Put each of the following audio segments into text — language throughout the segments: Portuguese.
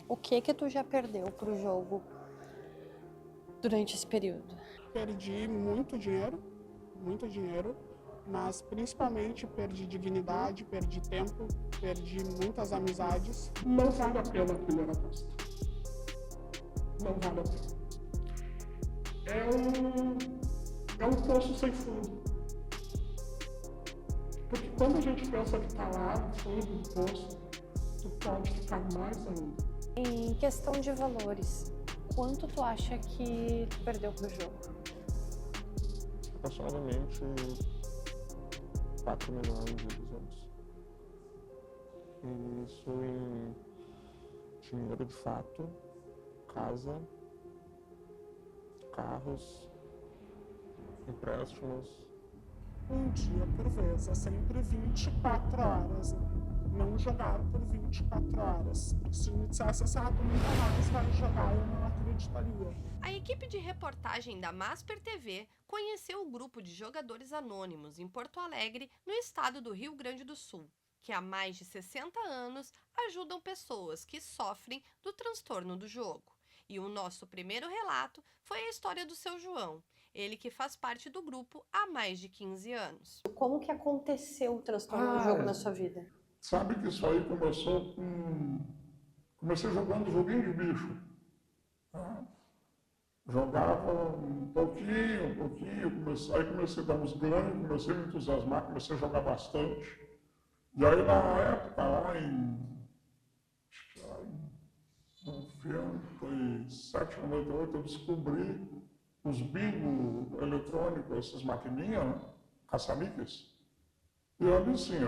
O que tu já perdeu pro jogo durante esse período? Perdi muito dinheiro, mas principalmente perdi dignidade, perdi tempo, perdi muitas amizades. Não vale a pena a primeira aposta. Não vale a pena. É um poço sem fundo. Porque quando a gente pensa que está lá no fundo do poço, tu pode ficar mais ainda. Em questão de valores, quanto tu acha que tu perdeu pro jogo? Aproximadamente 4 milhões e 200. E isso em dinheiro de fato, casa, carros, empréstimos. Um dia por vez, é sempre 24 horas. Não jogar por 24 horas. Se me dissesse assim, tu nunca mais vai jogar, eu não acreditaria. A equipe de reportagem da Masper TV conheceu o grupo de jogadores anônimos em Porto Alegre, no estado do Rio Grande do Sul, que há mais de 60 anos ajudam pessoas que sofrem do transtorno do jogo. E o nosso primeiro relato foi a história do seu João, ele que faz parte do grupo há mais de 15 anos. Como que aconteceu o transtorno do jogo na sua vida? Sabe que isso aí começou com... Comecei jogando joguinho de bicho. Tá? Jogava um pouquinho, aí comecei a dar uns ganhos, comecei a me entusiasmar, comecei a jogar bastante. E aí na época, lá em 97, 98, eu descobri os bingo eletrônicos, essas maquininhas, né? Caça-níqueis. E ali sim,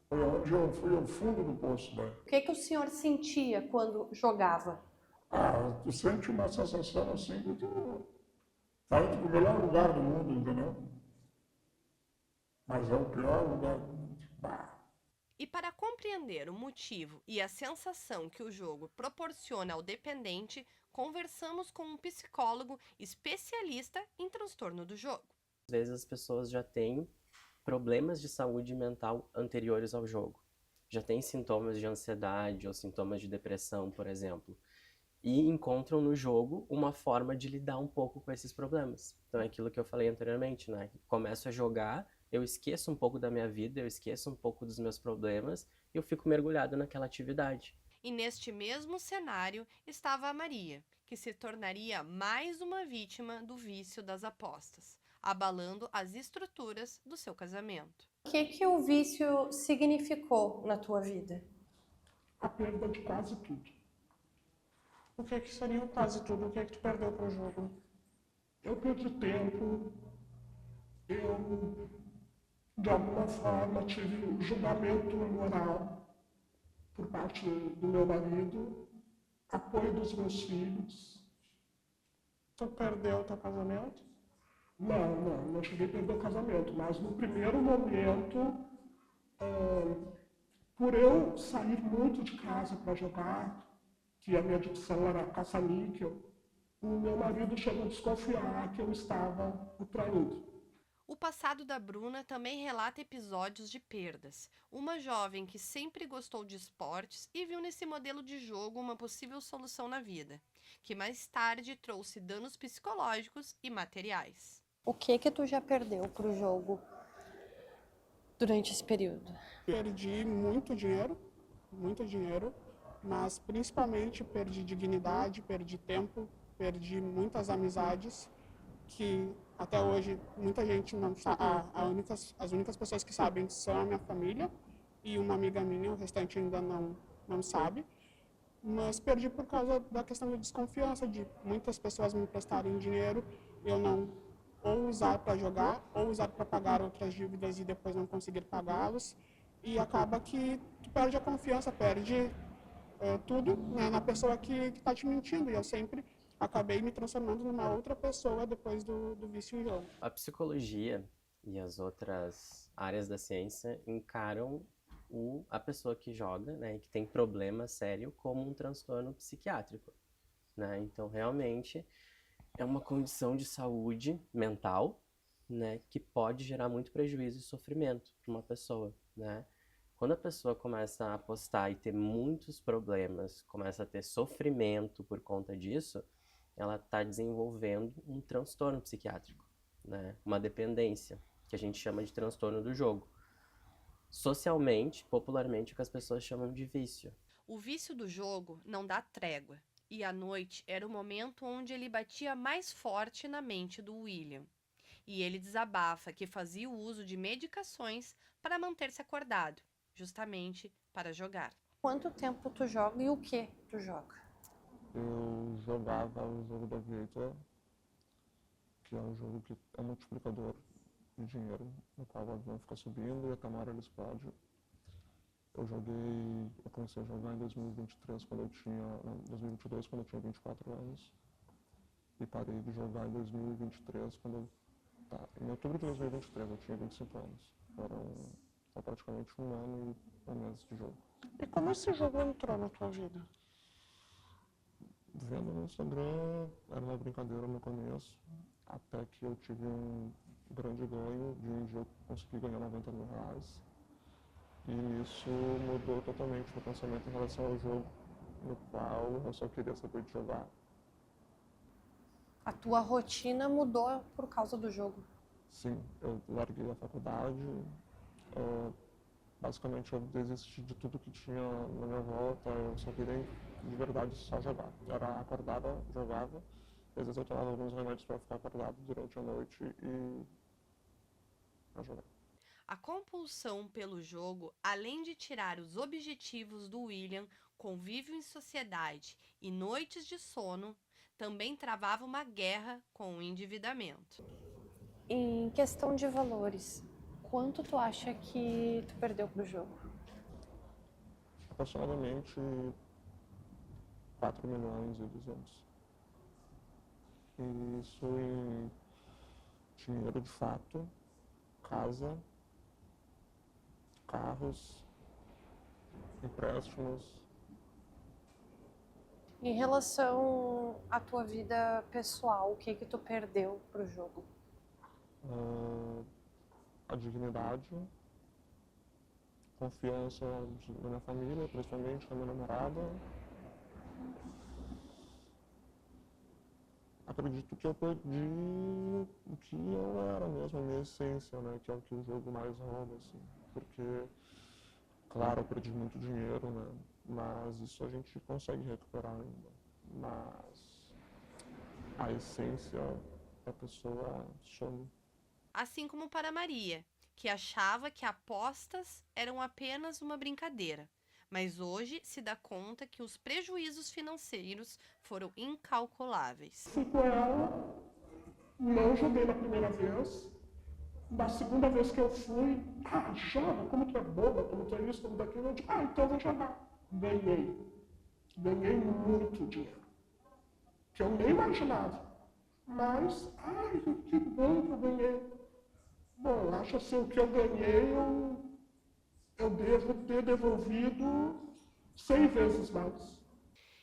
foi onde eu fui ao fundo do poço. Né? O que o senhor sentia quando jogava? Tu sente uma sensação assim que tu tá indo pro melhor lugar do mundo, entendeu? Mas é o pior lugar do mundo. E para compreender o motivo e a sensação que o jogo proporciona ao dependente, conversamos com um psicólogo especialista em transtorno do jogo. Às vezes as pessoas já têm problemas de saúde mental anteriores ao jogo. Já têm sintomas de ansiedade ou sintomas de depressão, por exemplo. E encontram no jogo uma forma de lidar um pouco com esses problemas. Então é aquilo que eu falei anteriormente, né? Começo a jogar, eu esqueço um pouco da minha vida, eu esqueço um pouco dos meus problemas e eu fico mergulhado naquela atividade. E neste mesmo cenário estava a Maria, que se tornaria mais uma vítima do vício das apostas, abalando as estruturas do seu casamento. O que o vício significou na tua vida? A perda de quase tudo. O que seria quase tudo? O que tu perdeu pro jogo? Eu perdi tempo, eu, de alguma forma, tive um julgamento moral por parte do meu marido, apoio dos meus filhos. Tu perdeu teu casamento? Não cheguei a perder o casamento, mas no primeiro momento, por eu sair muito de casa para jogar, que a minha adicção era caça-níquel, o meu marido chegou a desconfiar que eu estava o traindo. O passado da Bruna também relata episódios de perdas. Uma jovem que sempre gostou de esportes e viu nesse modelo de jogo uma possível solução na vida, que mais tarde trouxe danos psicológicos e materiais. O que tu já perdeu pro jogo durante esse período? Perdi muito dinheiro, mas principalmente perdi dignidade, perdi tempo, perdi muitas amizades, que até hoje muita gente não sabe. As únicas pessoas que sabem são a minha família e uma amiga minha, o restante ainda não sabe. Mas perdi por causa da questão de desconfiança, de muitas pessoas me emprestarem dinheiro, eu não ou usar para jogar, ou usar para pagar outras dívidas e depois não conseguir pagá-los. E acaba que tu perde a confiança, perde tudo, né, na pessoa que está te mentindo. E eu sempre acabei me transformando numa outra pessoa depois do vício em jogo. A psicologia e as outras áreas da ciência encaram a pessoa que joga, né, e que tem problema sério como um transtorno psiquiátrico, né? Então, realmente, é uma condição de saúde mental, né, que pode gerar muito prejuízo e sofrimento para uma pessoa, né? Quando a pessoa começa a apostar e ter muitos problemas, começa a ter sofrimento por conta disso, ela está desenvolvendo um transtorno psiquiátrico, né? Uma dependência, que a gente chama de transtorno do jogo. Socialmente, popularmente, o que as pessoas chamam de vício. O vício do jogo não dá trégua, e a noite era o momento onde ele batia mais forte na mente do William. E ele desabafa que fazia o uso de medicações para manter-se acordado, justamente para jogar. Quanto tempo tu joga e o que tu joga? Eu jogava o jogo da Aviator, que é um jogo que é multiplicador de dinheiro, no qual o avião fica subindo e a câmara ele explode. Eu comecei a jogar em 2023, quando eu tinha, não, 2022, quando eu tinha 24 anos. E parei de jogar em 2023, em outubro de 2023, eu tinha 25 anos. Foi praticamente um ano e um mês de jogo. E como esse jogo entrou na tua vida? Vendo no Instagram, era uma brincadeira no começo, até que eu tive um grande ganho, de um dia eu consegui ganhar 90 mil reais. E isso mudou totalmente meu pensamento em relação ao jogo, no qual eu só queria saber de jogar. A tua rotina mudou por causa do jogo? Sim, eu larguei a faculdade, basicamente eu desisti de tudo que tinha na minha volta, eu só queria de verdade só jogar. Eu era acordada, jogava, às vezes eu tomava alguns remédios para ficar acordado durante a noite e ia jogar. A compulsão pelo jogo, além de tirar os objetivos do William, convívio em sociedade e noites de sono, também travava uma guerra com o endividamento. Em questão de valores, quanto tu acha que tu perdeu pro jogo? Aproximadamente 4 milhões e 200. E isso em dinheiro de fato, casa, carros, empréstimos. Em relação à tua vida pessoal, o que que tu perdeu pro jogo? A dignidade, confiança na minha família, principalmente na minha namorada. Acredito que eu perdi o que eu era mesmo, a minha essência, né? Que é o que o jogo mais rouba, assim. Porque, claro, eu perdi muito dinheiro, né? Mas isso a gente consegue recuperar ainda. Mas a essência da pessoa some. Assim como para Maria, que achava que apostas eram apenas uma brincadeira, mas hoje se dá conta que os prejuízos financeiros foram incalculáveis. Fui com ela, não joguei na primeira vez. Da segunda vez que eu fui, joga, como tu é boba, como tu é isso, como daquilo, eu digo, então eu vou jogar. Ganhei. Ganhei muito dinheiro. Que eu nem imaginava. Mas, que bom que eu ganhei. Bom, acho assim, o que eu ganhei, eu devo ter devolvido 100 vezes mais.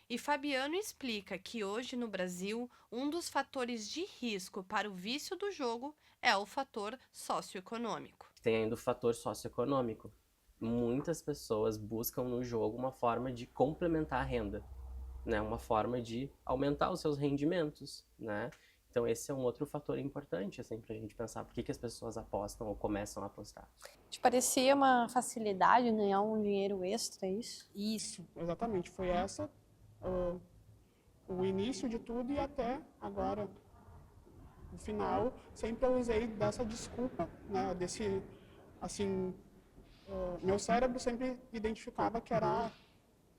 E Fabiano explica que hoje no Brasil, um dos fatores de risco para o vício do jogo é o fator socioeconômico. Tem ainda o fator socioeconômico. Muitas pessoas buscam no jogo uma forma de complementar a renda, né? Uma forma de aumentar os seus rendimentos, né? Então esse é um outro fator importante, assim, pra gente pensar por que as pessoas apostam ou começam a apostar. Te parecia uma facilidade ganhar um dinheiro extra, é isso? Isso, exatamente. Foi essa o início de tudo e até agora, no final, sempre eu usei dessa desculpa, né, desse, assim, meu cérebro sempre identificava que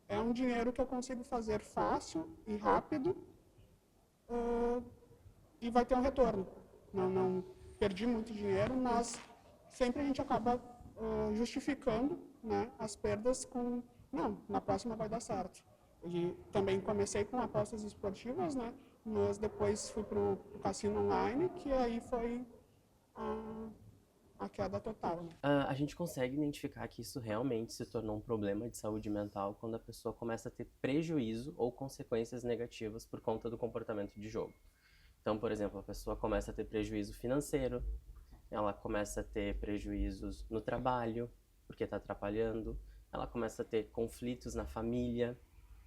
é um dinheiro que eu consigo fazer fácil e rápido e vai ter um retorno. Não perdi muito dinheiro, mas sempre a gente acaba justificando, né, as perdas com, não, na próxima vai dar certo. E também comecei com apostas esportivas, né, mas depois fui para o cassino online, que aí foi a queda total. Né? A gente consegue identificar que isso realmente se tornou um problema de saúde mental quando a pessoa começa a ter prejuízo ou consequências negativas por conta do comportamento de jogo. Então, por exemplo, a pessoa começa a ter prejuízo financeiro, ela começa a ter prejuízos no trabalho, porque está atrapalhando. Ela começa a ter conflitos na família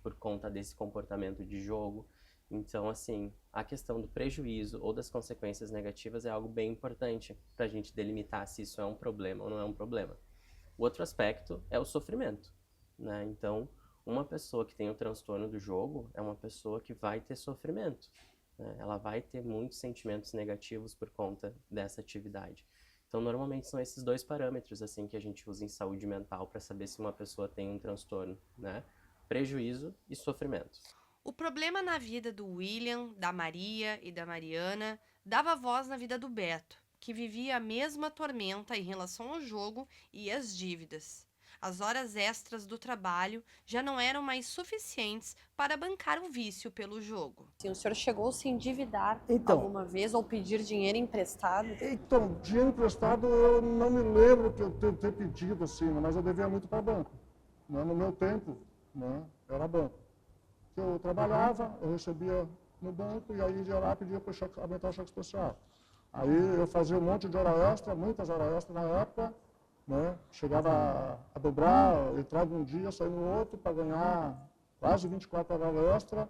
por conta desse comportamento de jogo. Então, assim, a questão do prejuízo ou das consequências negativas é algo bem importante para a gente delimitar se isso é um problema ou não é um problema. O outro aspecto é o sofrimento, né? Então, uma pessoa que tem o transtorno do jogo é uma pessoa que vai ter sofrimento, né? Ela vai ter muitos sentimentos negativos por conta dessa atividade. Então, normalmente são esses dois parâmetros assim que a gente usa em saúde mental para saber se uma pessoa tem um transtorno, né? Prejuízo e sofrimento. O problema na vida do William, da Maria e da Mariana dava voz na vida do Beto, que vivia a mesma tormenta em relação ao jogo e às dívidas. As horas extras do trabalho já não eram mais suficientes para bancar o vício pelo jogo. Sim, o senhor chegou a se endividar Então. alguma vez ou pedir dinheiro emprestado? Então, dinheiro emprestado eu não me lembro que eu ter pedido assim, né, mas eu devia muito para banco. Né? No meu tempo, né, era banco. Eu trabalhava, eu recebia no banco e aí ia lá pedia para aumentar o cheque especial. Aí eu fazia um monte de hora extra, muitas horas extras na época, né? Chegava a dobrar, entrava um dia, saía no outro para ganhar quase 24 horas extra,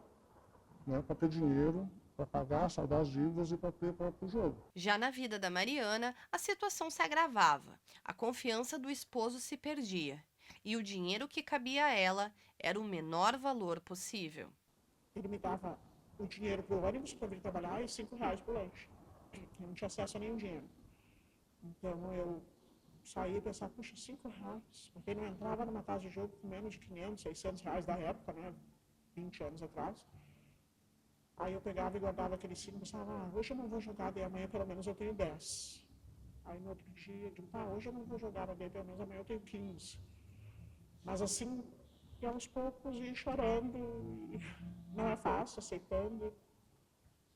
né? Para ter dinheiro, para pagar, saldar as dívidas e para ter para o jogo. Já na vida da Mariana, a situação se agravava. A confiança do esposo se perdia. E o dinheiro que cabia a ela era o menor valor possível. Ele me dava o dinheiro pro ônibus para vir trabalhar e R$5 pro lanche. Eu não tinha acesso a nenhum dinheiro. Então eu saía e pensava, puxa, R$5. Porque ele não entrava numa casa de jogo com menos de 500, R$600 da época, né? 20 anos atrás. Aí eu pegava e guardava aqueles 5 e pensava, hoje eu não vou jogar, daí amanhã pelo menos eu tenho 10. Aí no outro dia eu digo, hoje eu não vou jogar, daí pelo menos amanhã eu tenho 15. Mas assim, e aos poucos ir chorando, e não é fácil, aceitando,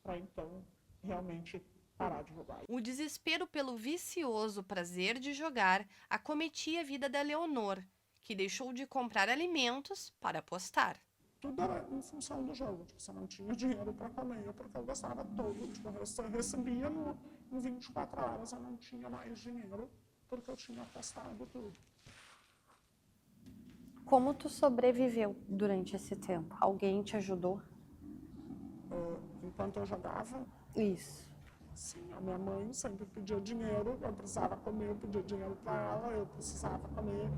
para então realmente parar de jogar. O desespero pelo vicioso prazer de jogar acometia a vida da Leonor, que deixou de comprar alimentos para apostar. Tudo era em função do jogo, tipo, você não tinha dinheiro para comer, porque eu gastava todo, tipo, eu recebia em 24 horas, eu não tinha mais dinheiro, porque eu tinha apostado tudo. Como tu sobreviveu durante esse tempo? Alguém te ajudou? Enquanto eu jogava, Isso. sim, a minha mãe sempre pedia dinheiro, eu precisava comer, eu pedia dinheiro para ela, eu precisava comer.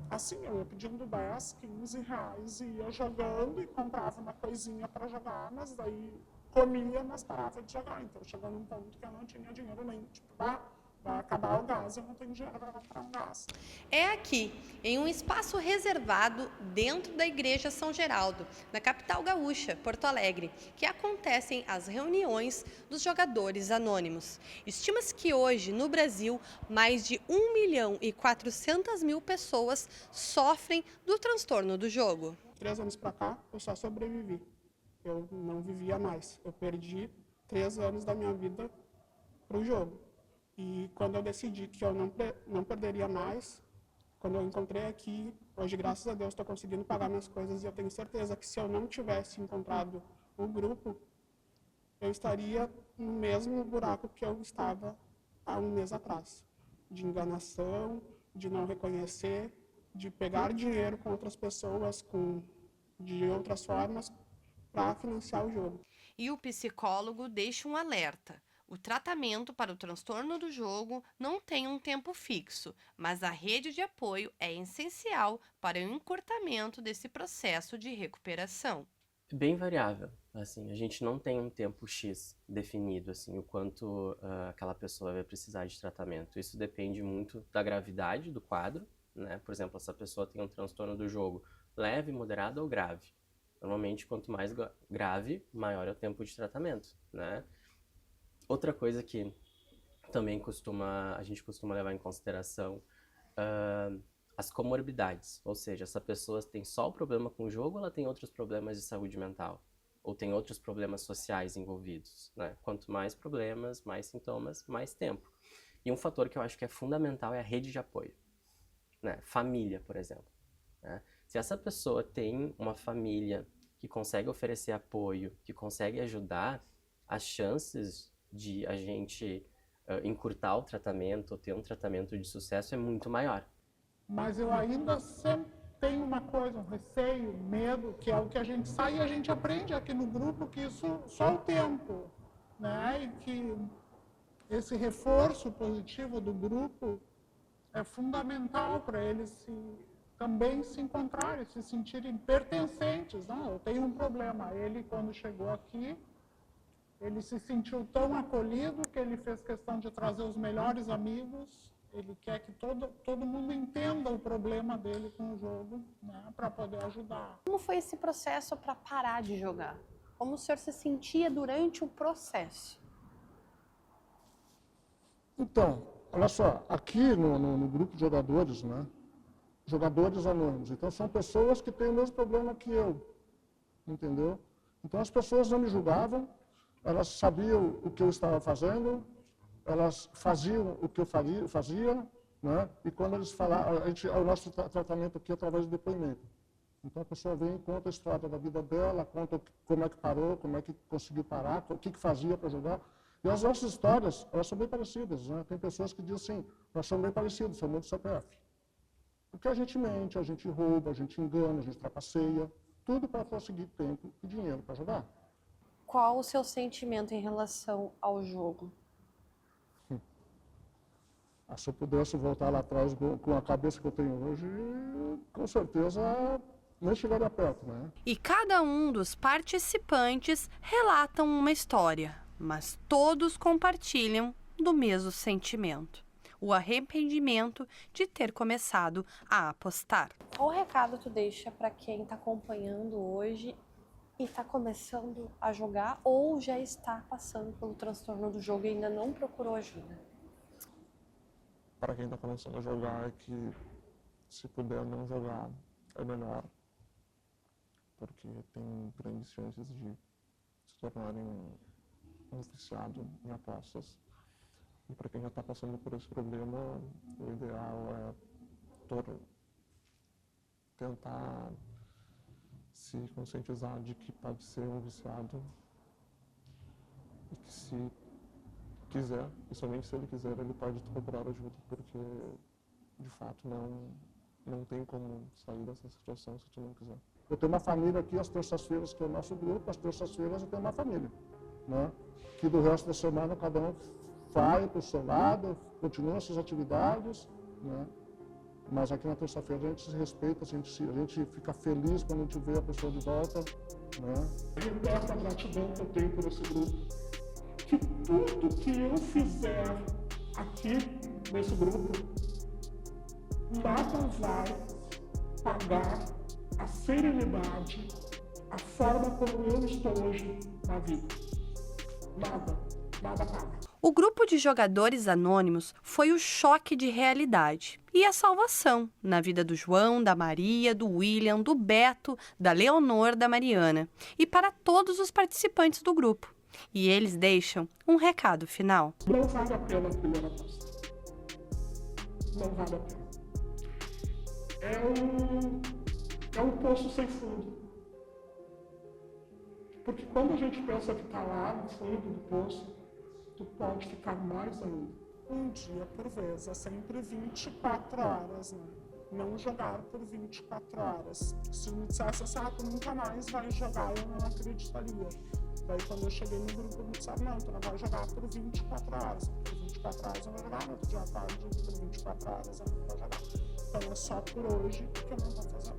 Assim, eu ia pedindo 10, 15 reais e ia jogando e comprava uma coisinha para jogar, mas daí comia, mas parava de jogar. Então chegou num ponto que eu não tinha dinheiro nem, tipo, vai acabar o gás, eu não tenho dinheiro para comprar um gás. É aqui, em um espaço reservado dentro da Igreja São Geraldo, na capital gaúcha, Porto Alegre, que acontecem as reuniões dos jogadores anônimos. Estima-se que hoje, no Brasil, mais de 1.400.000 pessoas sofrem do transtorno do jogo. 3 anos para cá, eu só sobrevivi. Eu não vivia mais. Eu perdi 3 anos da minha vida para o jogo. E quando eu decidi que eu não perderia mais, quando eu encontrei aqui, hoje, graças a Deus, estou conseguindo pagar minhas coisas e eu tenho certeza que se eu não tivesse encontrado o grupo, eu estaria no mesmo buraco que eu estava há um mês atrás. De enganação, de não reconhecer, de pegar dinheiro com outras pessoas, de outras formas, para financiar o jogo. E o psicólogo deixa um alerta. O tratamento para o transtorno do jogo não tem um tempo fixo, mas a rede de apoio é essencial para o encurtamento desse processo de recuperação. Bem variável, assim, a gente não tem um tempo X definido, assim, o quanto aquela pessoa vai precisar de tratamento. Isso depende muito da gravidade do quadro, né? Por exemplo, essa pessoa tem um transtorno do jogo leve, moderado ou grave. Normalmente, quanto mais grave, maior é o tempo de tratamento, né? Outra coisa que também a gente costuma levar em consideração as comorbidades, ou seja, essa pessoa tem só o problema com o jogo ou ela tem outros problemas de saúde mental? Ou tem outros problemas sociais envolvidos, né? Quanto mais problemas, mais sintomas, mais tempo. E um fator que eu acho que é fundamental é a rede de apoio, né? Família, por exemplo, né? Se essa pessoa tem uma família que consegue oferecer apoio, que consegue ajudar, as chances de a gente encurtar o tratamento ou ter um tratamento de sucesso é muito maior. mas eu ainda sempre tenho uma coisa, um receio, um medo, que é o que a gente sai e a gente aprende aqui no grupo, que isso só o tempo, né? E que esse reforço positivo do grupo é fundamental para eles também se encontrarem, se sentirem pertencentes. Não, eu tenho um problema. Ele, quando chegou aqui, ele se sentiu tão acolhido que ele fez questão de trazer os melhores amigos. Ele quer que todo mundo entenda o problema dele com o jogo, né, para poder ajudar. Como foi esse processo para parar de jogar? Como o senhor se sentia durante o processo? Então, olha só, aqui no grupo de jogadores, né, jogadores anônimos, então são pessoas que têm o mesmo problema que eu, entendeu? Então as pessoas não me julgavam, elas sabiam o que eu estava fazendo, elas faziam o que eu fazia, né? E quando eles falavam, o nosso tratamento aqui é através de depoimento. Então a pessoa vem e conta a história da vida dela, conta como é que parou, como é que conseguiu parar, o que fazia para jogar. E as nossas histórias, elas são bem parecidas, né? Tem pessoas que dizem assim, nós somos bem parecidos, somos do CPF. Porque a gente mente, a gente rouba, a gente engana, a gente trapaceia, tudo para conseguir tempo e dinheiro para jogar. Qual o seu sentimento em relação ao jogo? Se eu pudesse voltar lá atrás com a cabeça que eu tenho hoje, com certeza nem chegaria perto, né? E cada um dos participantes relatam uma história, mas todos compartilham do mesmo sentimento: o arrependimento de ter começado a apostar. Qual recado tu deixa para quem está acompanhando hoje e está começando a jogar ou já está passando pelo transtorno do jogo e ainda não procurou ajuda? Para quem está começando a jogar, é que se puder não jogar, é melhor. Porque tem grandes chances de se tornarem um viciado em apostas. E para quem já está passando por esse problema, o ideal é tentar se conscientizar de que pode ser um viciado e que se quiser, e somente se ele quiser, ele pode procurar ajuda, porque de fato não tem como sair dessa situação se tu não quiser. Eu tenho uma família aqui, às terças-feiras, que é o nosso grupo, às terças-feiras eu tenho uma família, né? Que do resto da semana cada um vai para o seu lado, continua suas atividades, né? Mas aqui na terça-feira a gente se respeita, a gente fica feliz quando a gente vê a pessoa de volta, né? Eu peço a gratidão que eu tenho por esse grupo, que tudo que eu fizer aqui nesse grupo, nada vai pagar a serenidade, a forma como eu estou hoje na vida. Nada paga. O grupo de jogadores anônimos foi o choque de realidade e a salvação na vida do João, da Maria, do William, do Beto, da Leonor, da Mariana e para todos os participantes do grupo. E eles deixam um recado final. Não vale a pena a primeira aposta. Não vale a pena. É um poço sem fundo. Porque quando a gente pensa que está lá no fundo do poço, tu pode ficar mais ainda. Um dia por vez, é sempre 24 horas, né? Não jogar por 24 horas. Se me dissesse assim, tu nunca mais vai jogar, eu não acreditaria. Daí quando eu cheguei no grupo, me disseram, não, tu não vai jogar por 24 horas. Por 24 horas eu vou jogar, no outro dia à tarde, por 24 horas eu não vou jogar. Então é só por hoje que eu não vou fazer